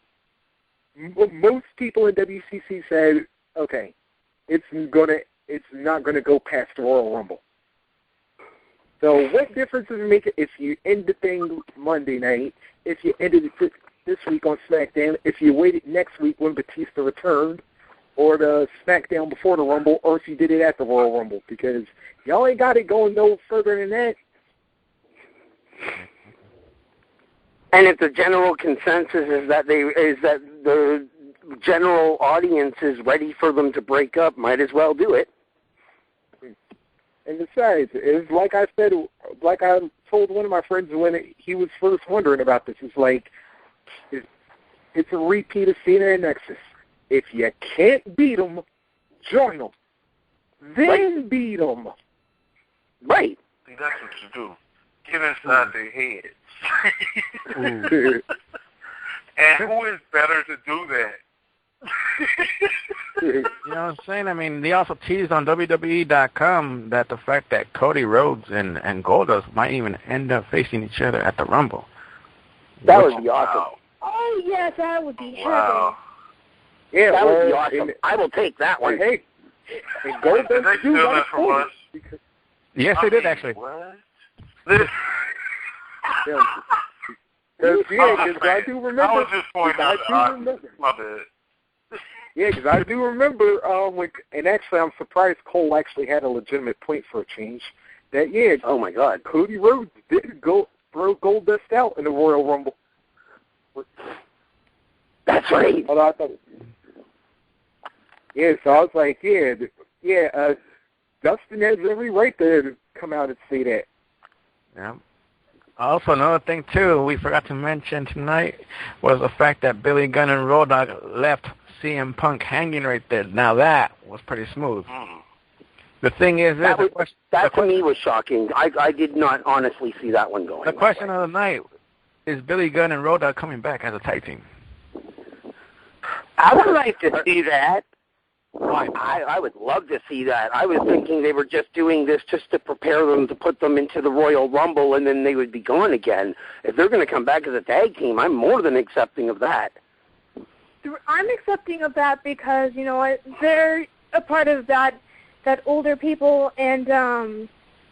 most people in WCC said, okay, it's not gonna go past the Royal Rumble. So what difference does it make if you end the thing Monday night, if you ended it this week on SmackDown, if you waited next week when Batista returned, or the SmackDown before the Rumble, or if you did it at the Royal Rumble, because y'all ain't got it going no further than that. And if the general consensus is that the general audience is ready for them to break up, might as well do it. And besides, it's like I said, like I told one of my friends when he was first wondering about this, it's like it's a repeat of Cena and Nexus. If you can't beat them, join them. Then beat them. Right. See, that's what you do. Get inside their heads. And who is better to do that? You know what I'm saying? I mean, they also teased on WWE.com that the fact that Cody Rhodes and Goldust might even end up facing each other at the Rumble. That would be awesome. Wow. Oh, yes, that would be Wow. Yeah, that would be awesome. I will take that one. Hey, and Did Goldust they do steal what that from us? Yes, they did, actually. What? Yeah, because I do remember. I was just pointing out. My bad. Yeah, because I do remember, and actually I'm surprised Cole actually had a legitimate point for a change. That, yeah, Oh, my God. Cody Rhodes did go throw Goldust out in the Royal Rumble. That's right. Although I thought, yeah, so I was like, Dustin has every right to come out and say that. Yeah. Also, another thing, too, we forgot to mention tonight was the fact that Billy Gunn and Road Dogg left CM Punk hanging right there. Now, that was pretty smooth. The thing is, That to me was shocking. I did not honestly see that one going. The question of the night is Billy Gunn and Road Dogg coming back as a tag team? I would like to see that. I would love to see that. I was thinking they were just doing this just to prepare them to put them into the Royal Rumble, and then they would be gone again. If they're going to come back as a tag team, I'm more than accepting of that. I'm accepting of that because, you know what, they're a part of that older people, and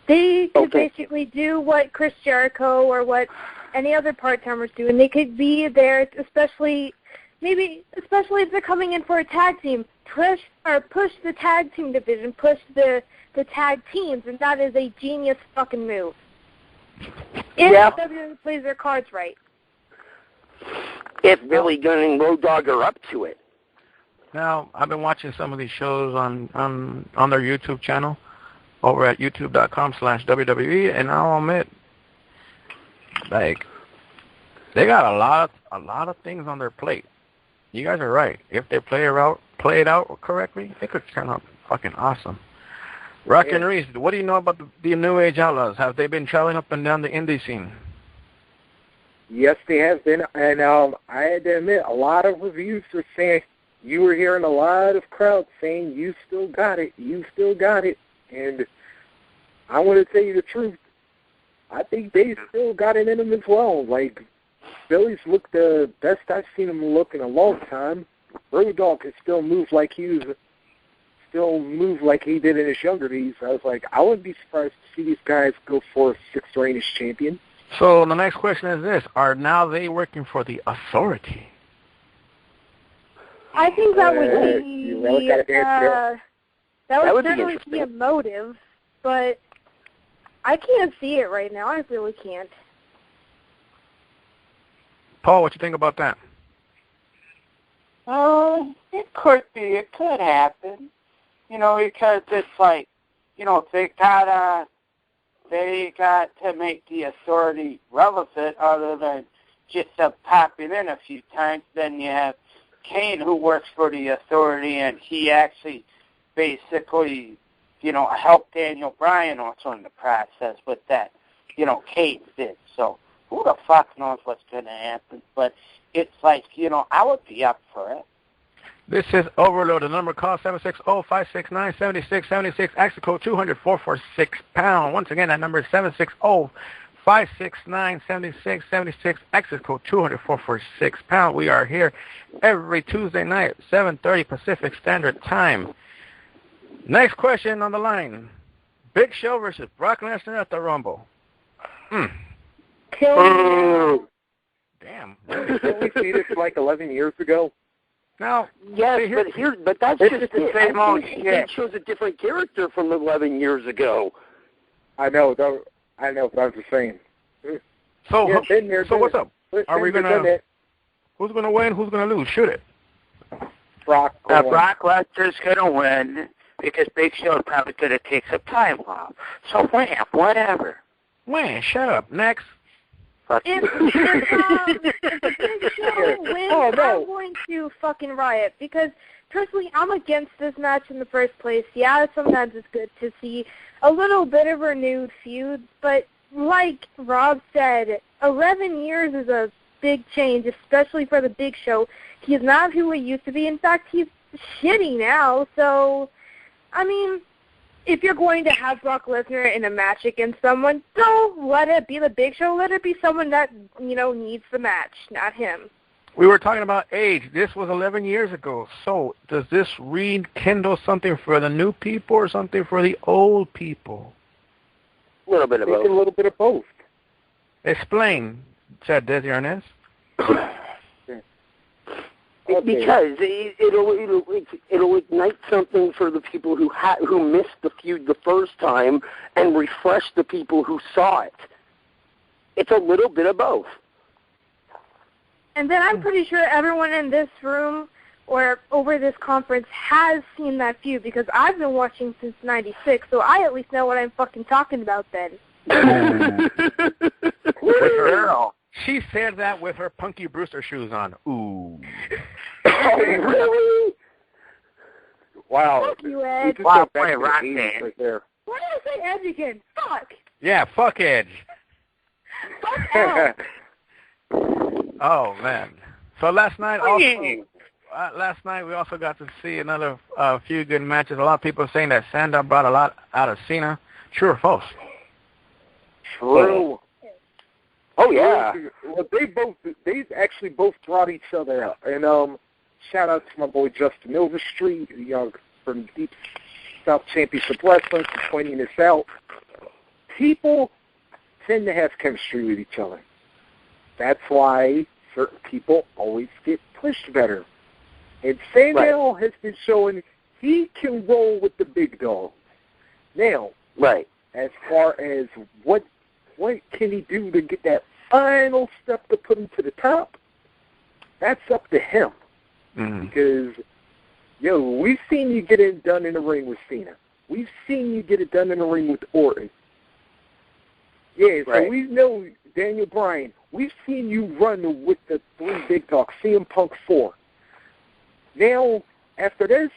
they could basically do what Chris Jericho or what any other part-timers do, and they could be there, especially if they're coming in for a tag team, push the tag team division, push the tag teams, and that is a genius fucking move. If WWE plays their cards right. If Billy Gunn and Road Dogg are up to it. Now, I've been watching some of these shows on their YouTube channel over at youtube.com/WWE, and I'll admit, like, they got a lot of things on their plate. You guys are right. If they play it out correctly, it could turn out fucking awesome. Rock and Reese, what do you know about the New Age Outlaws? Have they been traveling up and down the indie scene? Yes, they have been, and I had to admit, a lot of reviews were saying, you were hearing a lot of crowds saying, you still got it, and I want to tell you the truth. I think they still got it in them as well. Like, Billy's looked the best I've seen him look in a long time. Road Dogg can still move like he did in his younger days. I was like, I wouldn't be surprised to see these guys go for a sixth reign as champion. So the next question is this: are now they working for the Authority? I think that would be that would certainly be a motive, but I can't see it right now. I really can't. Paul, what you think about that? It could be. It could happen. You know, because it's like, you know, they got to make the Authority relevant other than just popping in a few times. Then you have Kane, who works for the Authority, and he actually basically, you know, helped Daniel Bryan also in the process with that, you know, Kane did. So who the fuck knows what's going to happen? But it's like, you know, I would be up for it. This is Overload. The number call 760-569-7676. Access code 200-446-pound. Once again, that number is 760-569-7676. Access code 200-446-pound. We are here every Tuesday night, 7:30 Pacific Standard Time. Next question on the line: Big Show versus Brock Lesnar at the Rumble. Damn. Didn't we see this like 11 years ago? Now, yes, but that's it's just the same old shit. shit. It shows a different character from 11 years ago. I know, but I'm just saying. So Yeah, been there, what's up? Are we gonna? Who's gonna win? Who's gonna lose? Shoot it. Brock Lesnar's gonna win because Big Show's probably gonna take some time off. So whatever. Wham! Shut up. Next. If the Big Show wins, I'm going to fucking riot because personally, I'm against this match in the first place. Yeah, sometimes it's good to see a little bit of renewed feud, but like Rob said, 11 years is a big change, especially for the Big Show. He's not who he used to be. In fact, he's shitty now. So, I mean, if you're going to have Brock Lesnar in a match against someone, don't let it be the Big Show. Let it be someone that, needs the match, not him. We were talking about age. This was 11 years ago. So does this rekindle something for the new people or something for the old people? A little bit of both. A little bit of both. Explain, said Desi Arnaz. Because it'll ignite something for the people who missed the feud the first time and refresh the people who saw it. It's a little bit of both. And then I'm pretty sure everyone in this room or over this conference has seen that feud because I've been watching since '96, so I at least know what I'm fucking talking about then. Girl. She said that with her Punky Brewster shoes on. Ooh. Oh, really? Wow. Fuck you, Ed. Wow, play rock band. Right there. Why did I say Edge again? Fuck. Yeah, fuck Edge. Fuck Ed. Oh, man. So last night we also got to see another few good matches. A lot of people saying that Sandow brought a lot out of Cena. True or false? True. Oh, yeah. Well, they actually both brought each other out. And shout out to my boy Justin Overstreet, from Deep South Championship Wrestling, for pointing this out. People tend to have chemistry with each other. That's why certain people always get pushed better. And Sandow has been showing he can roll with the big dogs. Now, as far as what can he do to get that final step to put him to the top, that's up to him. Mm-hmm. Because, we've seen you get it done in the ring with Cena. We've seen you get it done in the ring with Orton. Yeah, so we know Daniel Bryan. We've seen you run with the three big dogs, CM Punk 4. Now, after this,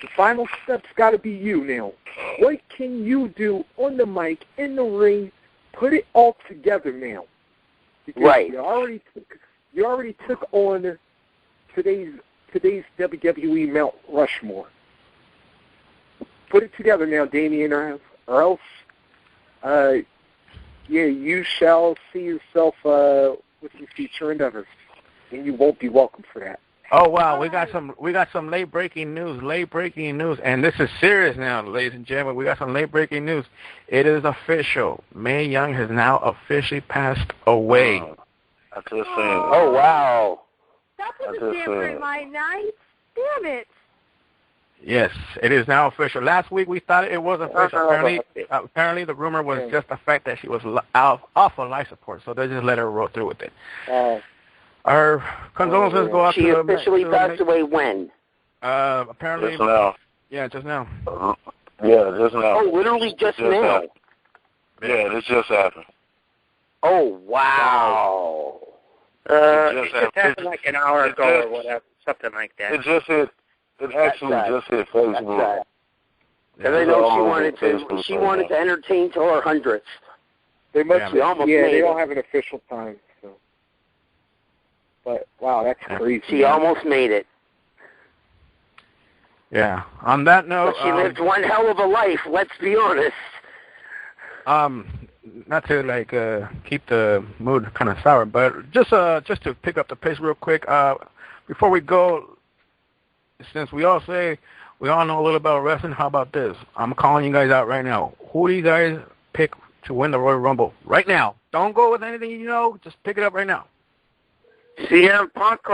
the final step's got to be you now. What can you do on the mic, in the ring, put it all together now? Because you already took on today's WWE Mount Rushmore. Put it together now, Damian, or else you shall see yourself with your future endeavors, and you won't be welcome for that. Oh wow, we got some late breaking news, and this is serious now, ladies and gentlemen. We got some late breaking news. It is official. Mae Young has now officially passed away. I just saying. Oh wow. That was a damper in my night. Damn it. Yes, it is now official. Last week we thought it was official. Apparently the rumor was just the fact that she was off of life support, so they just let her roll through with it. Our condolences go out to... She officially passed away when? Apparently... Just now. Yeah, just now. Yeah, just now. Oh, literally just now? Yeah, this just happened. Oh, wow. It just happened like an hour ago or whatever, something like that. It actually just hit Facebook. Because I know she wanted to entertain till her 100th. They must they don't have an official time. So. But, wow, that's crazy. She almost made it. Yeah. On that note... But she lived one hell of a life, let's be honest. Not to, keep the mood kind of sour, but just to pick up the pace real quick, before we go, since we all know a little about wrestling, how about this? I'm calling you guys out right now. Who do you guys pick to win the Royal Rumble right now? Don't go with anything you know. Just pick it up right now. CM Punk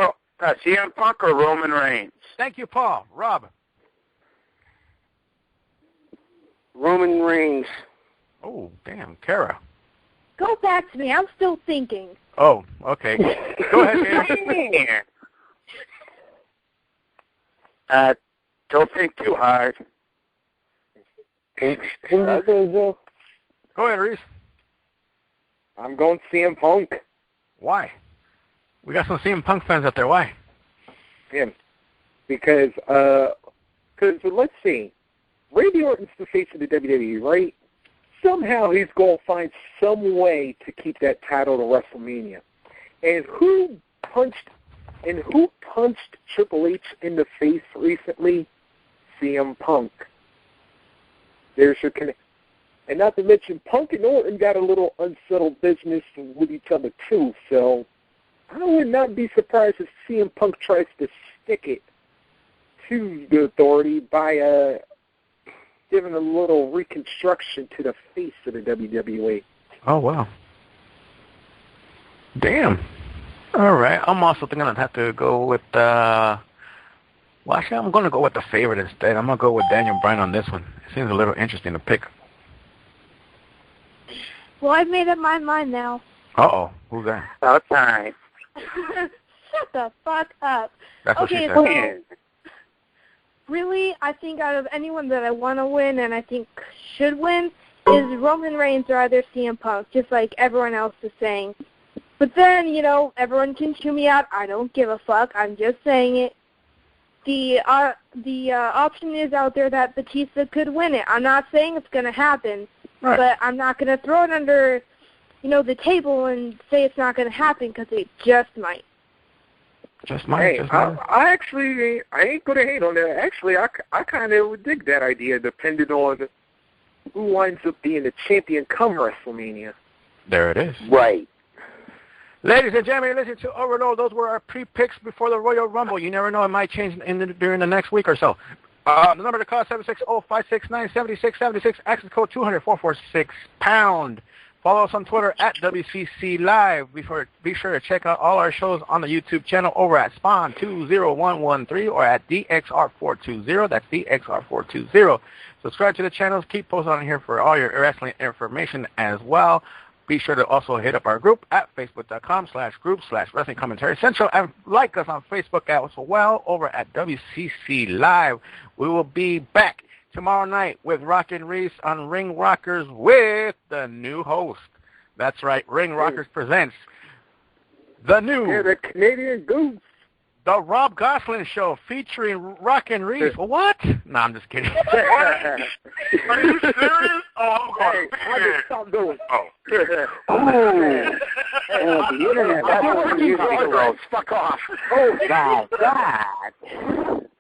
or Roman Reigns? Thank you, Paul. Rob? Roman Reigns. Oh, damn. Kara? Go back to me. I'm still thinking. Oh, okay. Go ahead, Gator. Don't think too hard. Go ahead, Reese. I'm going CM Punk. Why? We got some CM Punk fans out there. Why? Yeah. Because let's see. Randy Orton's the face of the WWE, right? Somehow he's going to find some way to keep that title to WrestleMania. And who punched Triple H in the face recently? CM Punk. There's your connection. And not to mention, Punk and Orton got a little unsettled business with each other, too. So I would not be surprised if CM Punk tries to stick it to the Authority by giving a little reconstruction to the face of the WWE. Oh, wow. Damn. All right. I'm also thinking I'd have to go with, well, actually, I'm going to go with the favorite instead. I'm going to go with Daniel Bryan on this one. It seems a little interesting to pick. Well, I've made up my mind now. Uh-oh. Who's that? About time. Shut the fuck up. That's what okay, she said. So, really, I think out of anyone that I want to win and I think should win is Roman Reigns or either CM Punk, just like everyone else is saying. But then, you know, everyone can chew me out. I don't give a fuck. I'm just saying it. The option is out there that Batista could win it. I'm not saying it's going to happen, right, but I'm not going to throw it under, you know, the table and say it's not going to happen because it just might. Just might. Hey, just might. I ain't going to hate on that. Actually, I kind of would dig that idea, depending on who winds up being the champion come WrestleMania. There it is. Right. Ladies and gentlemen, listen to Overload. Those were our pre-picks before the Royal Rumble. You never know. It might change during the next week or so. The number to call is 760-569-7676. Access code 200-446-pound. Follow us on Twitter at WCC Live. Be sure to check out all our shows on the YouTube channel over at Spawn20113 or at DXR420. That's DXR420. Subscribe to the channels. Keep posting on here for all your wrestling information as well. Be sure to also hit up our group at facebook.com/group/Wrestling Commentary Central and like us on Facebook as well over at WCC Live. We will be back tomorrow night with Rockin' Reese on Ring Rockers with the new host. That's right, Ring Rockers presents the the Canadian Goose. The Rob Gosling Show featuring Rockin' Reese. What? No, I'm just kidding. Are you serious? Oh, I'm going to Stop doing. Oh. The internet. That's what the music goes. Fuck off. Oh, God.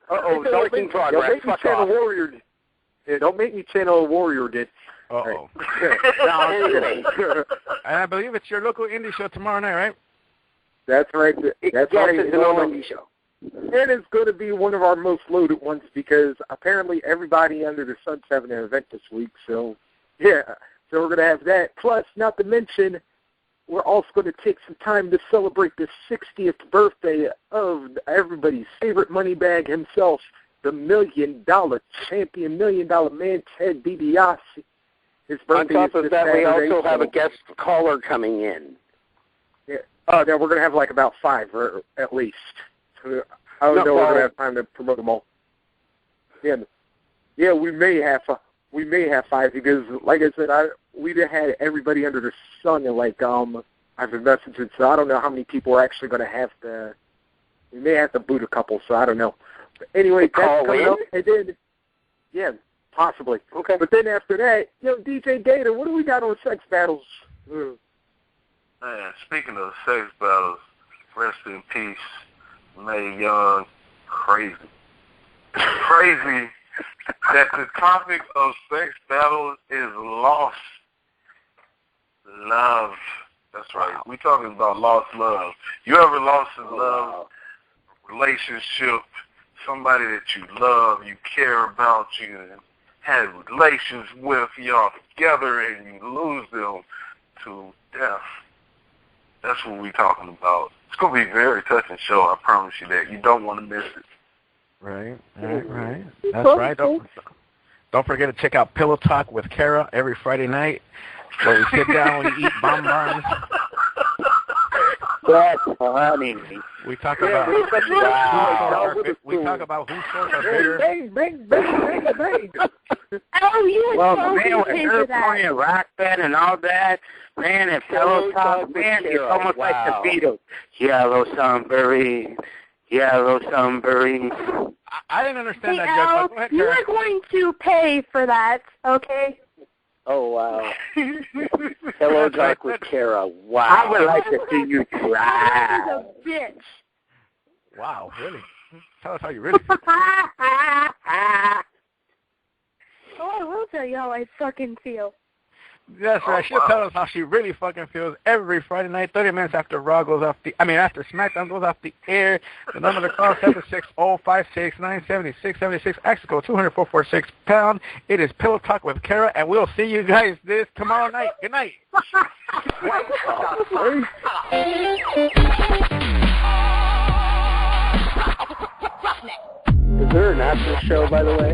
Uh-oh, don't making progress. Don't make me channel Warrior. Yeah, don't make me channel a Warrior, did. Uh-oh. Anyway. And I believe it's your local indie show tomorrow night, right? That's right. That's right. It's an indie show. And it's going to be one of our most loaded ones because apparently everybody under the sun's having an event this week. So, yeah. So we're going to have that. Plus, not to mention, we're also going to take some time to celebrate the 60th birthday of everybody's favorite money bag himself, the $1 million champion, $1 million man, Ted DiBiase. His birthday on top of that, we also have so a guest caller coming in. Yeah. Yeah, we're going to have like about 5 or at least. So I don't know if we're going to have time to promote them all. Yeah, we may have 5 because, like I said, we had everybody under the sun and I've been messaging, so I don't know how many people are actually going to have to. We may have to boot a couple, so I don't know. But anyway, that's coming up, and then possibly. Okay. But then after that, DJ Gator, what do we got on sex battles? Man, speaking of sex battles, rest in peace, Mae Young. Crazy that the topic of sex battles is lost love. That's right. We're talking about lost love. You ever lost a love relationship, somebody that you love, you care about, you had relations with, y'all together, and you lose them to death? That's what we're talking about. It's going to be a very touching show, I promise you that. You don't want to miss it. Right. That's right. Don't forget to check out Pillow Talk with Kara every Friday night, where we sit down and eat bonbons. That's funny. We talk about Wow. we talk about whose shorts are bigger. Bang. Oh, you were Well, so man, gonna with pay her for that. playing rock band and all that, man, and Pillow Talk, man, it's almost like the Beatles. Yellow submarine. I didn't understand Hey, that, Al, Jeff. Go ahead, you Kara. are going to pay for that, okay? Oh, wow. Hello, Talk with Kara. Wow. I would like to see you You're try. a bitch. Wow, really? Tell us how you really feel. Oh, I will tell you how I fucking feel. That's right. She'll tell us how she really fucking feels every Friday night, 30 minutes after Raw goes off after SmackDown goes off the air. The number to call, 760-569-7676. Access code 200-446-pound. It is Pillow Talk with Kara, and we'll see you guys this tomorrow night. Good night. Is there an after show, by the way?